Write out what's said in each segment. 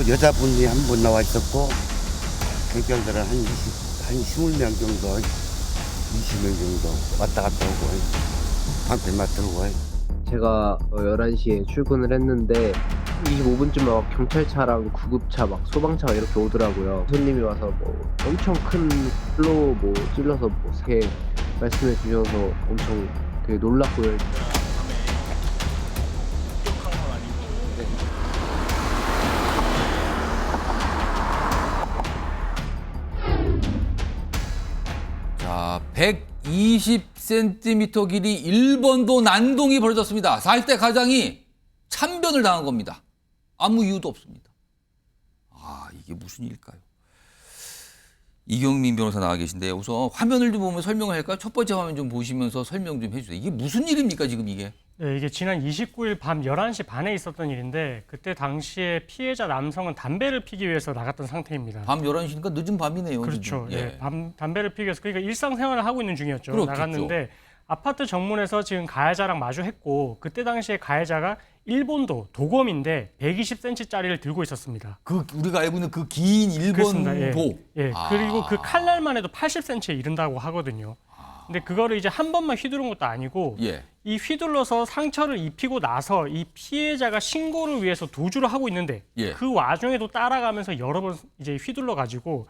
여자분이 한 분 나와 있었고 경찰들은 한 20명 정도, 20명 정도 왔다 갔다 오고 방패 맞들고. 제가 11시에 출근을 했는데 25분쯤에 막 경찰차랑 구급차 막 소방차가 이렇게 오더라고요. 손님이 와서 뭐 엄청 큰 불로 뭐 찔러서 뭐 새 말씀해 주셔서 엄청 되게 놀랐고요. 자, 120cm 길이 1번도 난동이 벌어졌습니다. 40대 가장이 참변을 당한 겁니다. 아무 이유도 없습니다. 아, 이게 무슨 일일까요? 이경민 변호사 나와 계신데 우선 화면을 좀 보면 설명을 할까요? 첫 번째 화면 좀 보시면서 설명 좀 해주세요. 이게 무슨 일입니까, 지금 이게? 네, 이게 지난 29일 밤 11시 반에 있었던 일인데 그때 당시에 피해자 남성은 담배를 피기 위해서 나갔던 상태입니다. 밤 11시니까 늦은 밤이네요. 그렇죠. 지금. 예. 담배를 피기 위해서 그러니까 일상생활을 하고 있는 중이었죠. 그렇겠죠. 나갔는데 아파트 정문에서 지금 가해자랑 마주했고 그때 당시에 가해자가 일본도 도검인데 120cm짜리를 들고 있었습니다. 그 우리가 알고 있는 그 긴 그렇습니다. 예. 일본도. 예. 그리고 그 칼날만 해도 80cm에 이른다고 하거든요. 근데 그거를 이제 한 번만 휘두른 것도 아니고 예. 이 휘둘러서 상처를 입히고 나서 이 피해자가 신고를 위해서 도주를 하고 있는데 예. 그 와중에도 따라가면서 여러 번 이제 휘둘러 가지고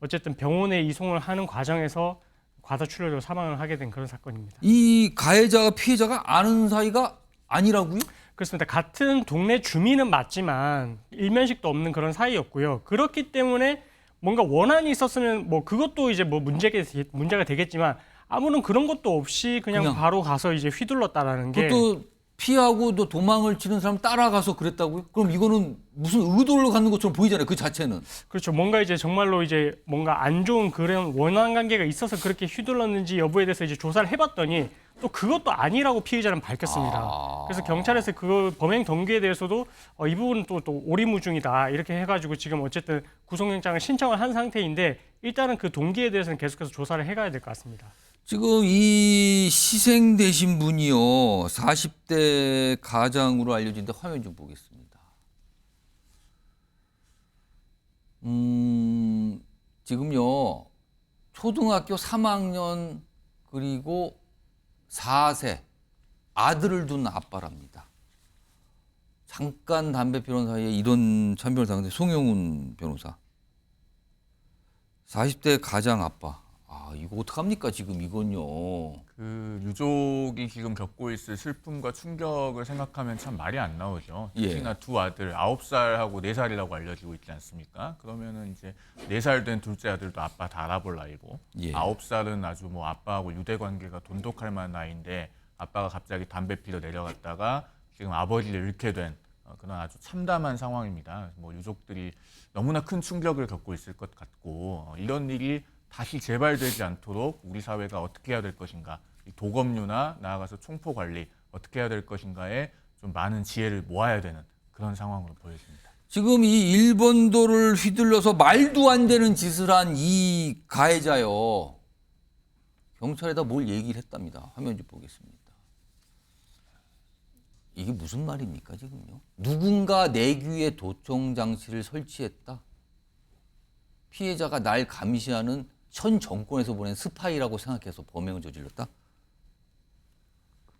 어쨌든 병원에 이송을 하는 과정에서 과다출혈로 사망을 하게 된 그런 사건입니다. 이 가해자와 피해자가 아는 사이가 아니라고요? 그렇습니다. 같은 동네 주민은 맞지만 일면식도 없는 그런 사이였고요. 그렇기 때문에 뭔가 원한이 있었으면 뭐 그것도 이제 뭐 문제가 되겠지만 아무런 그런 것도 없이 그냥 바로 가서 이제 휘둘렀다라는 게 그것도 피하고 또 도망을 치는 사람 따라가서 그랬다고요? 그럼 이거는 무슨 의도를 갖는 것처럼 보이잖아요. 그 자체는. 그렇죠. 뭔가 이제 정말로 이제 뭔가 안 좋은 그런 원한 관계가 있어서 그렇게 휘둘렀는지 여부에 대해서 이제 조사를 해봤더니 또 그것도 아니라고 피해자는 밝혔습니다. 그래서 경찰에서 그 범행 동기에 대해서도 이 부분은 또 오리무중이다 이렇게 해가지고 지금 어쨌든 구속영장을 신청을 한 상태인데 일단은 그 동기에 대해서는 계속해서 조사를 해가야 될 것 같습니다. 지금 이 희생되신 분이요. 40대 가장으로 알려진데 화면 좀 보겠습니다. 지금요. 초등학교 3학년 그리고 4세 아들을 둔 아빠랍니다. 잠깐 담배 피우는 사이에 이런 참변을 당했는데 송영훈 변호사. 40대 가장 아빠. 아, 이거 어떡합니까, 지금 이건요. 그 유족이 지금 겪고 있을 슬픔과 충격을 생각하면 참 말이 안 나오죠. 특히나 두 아들, 9살하고 4살이라고 알려지고 있지 않습니까? 그러면은 이제 4살 된 둘째 아들도 아빠 다 알아볼 나이고, 9살은 아주 뭐 아빠하고 유대 관계가 돈독할 만한 나이인데 아빠가 갑자기 담배 피러 내려갔다가 지금 아버지를 잃게 된 그런 아주 참담한 상황입니다. 뭐 유족들이 너무나 큰 충격을 겪고 있을 것 같고 이런 일이 다시 재발되지 않도록 우리 사회가 어떻게 해야 될 것인가, 도검류나 나아가서 총포 관리 어떻게 해야 될 것인가에 좀 많은 지혜를 모아야 되는 그런 상황으로 보여집니다. 지금 이 일본도를 휘둘러서 말도 안 되는 짓을 한 이 가해자요. 경찰에다 뭘 얘기를 했답니다. 화면 좀 보겠습니다. 이게 무슨 말입니까, 지금요? 누군가 내 귀에 도청 장치를 설치했다. 피해자가 날 감시하는 현 정권에서 보낸 스파이라고 생각해서 범행을 저질렀다?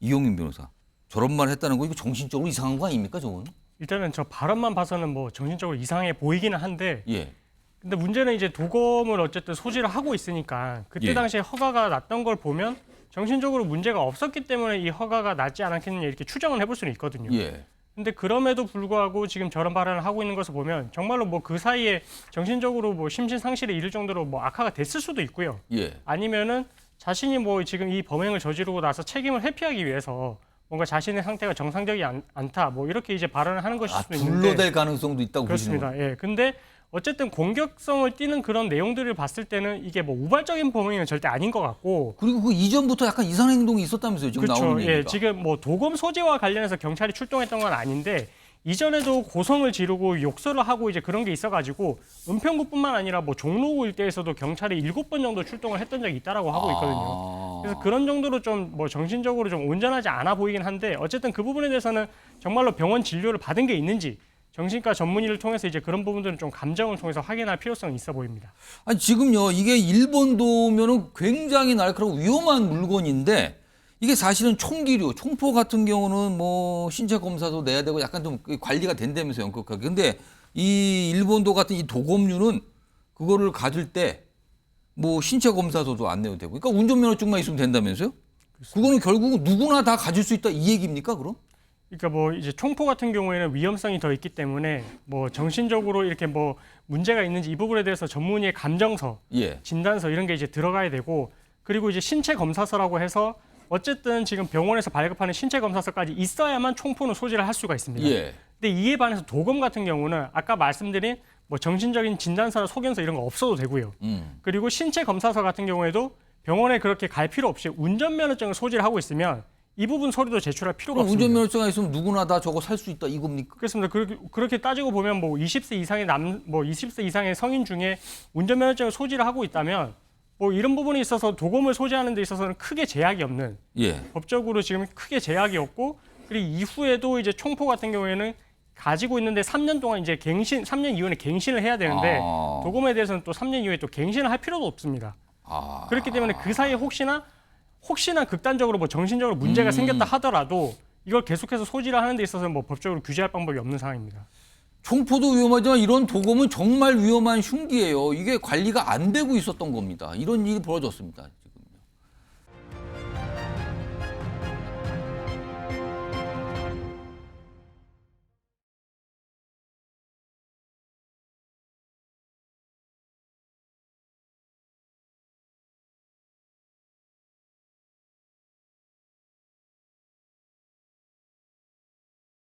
이용민 변호사, 저런 말 했다는 거 이거 정신적으로 이상한 거 아닙니까, 저건? 일단은 저 발언만 봐서는 뭐 정신적으로 이상해 보이기는 한데 예. 근데 문제는 이제 도검을 어쨌든 소지를 하고 있으니까 그때 당시에 허가가 났던 걸 보면 정신적으로 문제가 없었기 때문에 이 허가가 났지 않았겠느냐 이렇게 추정을 해볼 수는 있거든요. 예. 근데 그럼에도 불구하고 지금 저런 발언을 하고 있는 것을 보면 정말로 뭐 그 사이에 정신적으로 뭐 심신상실에 이를 정도로 뭐 악화가 됐을 수도 있고요. 예. 아니면은 자신이 뭐 지금 이 범행을 저지르고 나서 책임을 회피하기 위해서 뭔가 자신의 상태가 정상적이 않다 뭐 이렇게 이제 발언을 하는 것일 수도 있는데 둘러댈 가능성도 있다고 보시는 그렇습니다. 거예요? 예. 근데 어쨌든 공격성을 띠는 그런 내용들을 봤을 때는 이게 뭐 우발적인 범행은 절대 아닌 것 같고 그리고 그 이전부터 약간 이상한 행동이 있었다면서요, 지금 그렇죠. 나오는 얘기가. 예. 지금 뭐 도검 소지와 관련해서 경찰이 출동했던 건 아닌데 이전에도 고성을 지르고 욕설을 하고 이제 그런 게 있어가지고 은평구뿐만 아니라 뭐 종로구 일대에서도 경찰이 7번 정도 출동을 했던 적이 있다라고 하고 있거든요. 그래서 그런 정도로 좀 뭐 정신적으로 좀 온전하지 않아 보이긴 한데 어쨌든 그 부분에 대해서는 정말로 병원 진료를 받은 게 있는지 정신과 전문의를 통해서 이제 그런 부분들은 좀 감정을 통해서 확인할 필요성이 있어 보입니다. 아니 지금요 이게 일본도면은 굉장히 날카롭고 위험한 물건인데 이게 사실은 총기류, 총포 같은 경우는 뭐 신체 검사도 내야 되고 약간 좀 관리가 된다면서요, 엄격하게. 근데 이 일본도 같은 이 도검류는 그거를 가질 때 뭐 신체 검사서도 안 내도 되고, 그러니까 운전면허증만 있으면 된다면서요? 그거는 결국은 누구나 다 가질 수 있다 이 얘기입니까, 그럼? 그러니까 뭐 이제 총포 같은 경우에는 위험성이 더 있기 때문에 뭐 정신적으로 이렇게 뭐 문제가 있는지 이 부분에 대해서 전문의의 감정서, 예. 진단서 이런 게 이제 들어가야 되고, 그리고 이제 신체 검사서라고 해서 어쨌든 지금 병원에서 발급하는 신체 검사서까지 있어야만 총포는 소지를 할 수가 있습니다. 예. 근데 이에 반해서 도검 같은 경우는 아까 말씀드린 뭐 정신적인 진단서나 소견서 이런 거 없어도 되고요. 그리고 신체 검사서 같은 경우에도 병원에 그렇게 갈 필요 없이 운전면허증을 소지를 하고 있으면 이 부분 서류도 제출할 필요가 그럼 없습니다. 운전면허증이 있으면 누구나 다 저거 살 수 있다 이겁니까? 그렇습니다. 그렇게 따지고 보면 뭐 20세 이상의 20세 이상의 성인 중에 운전면허증을 소지를 하고 있다면 뭐 이런 부분에 있어서 도검을 소지하는 데 있어서는 크게 제약이 없는, 예. 법적으로 지금 크게 제약이 없고, 그리고 이후에도 이제 총포 같은 경우에는 가지고 있는데 3년 동안 이제 3년 이후에 갱신을 해야 되는데 도검에 대해서는 또 3년 이후에 또 갱신을 할 필요도 없습니다. 그렇기 때문에 그 사이에 혹시나 극단적으로 뭐 정신적으로 문제가 생겼다 하더라도 이걸 계속해서 소지를 하는 데 있어서는 뭐 법적으로 규제할 방법이 없는 상황입니다. 총포도 위험하지만 이런 도검은 정말 위험한 흉기예요. 이게 관리가 안 되고 있었던 겁니다. 이런 일이 벌어졌습니다.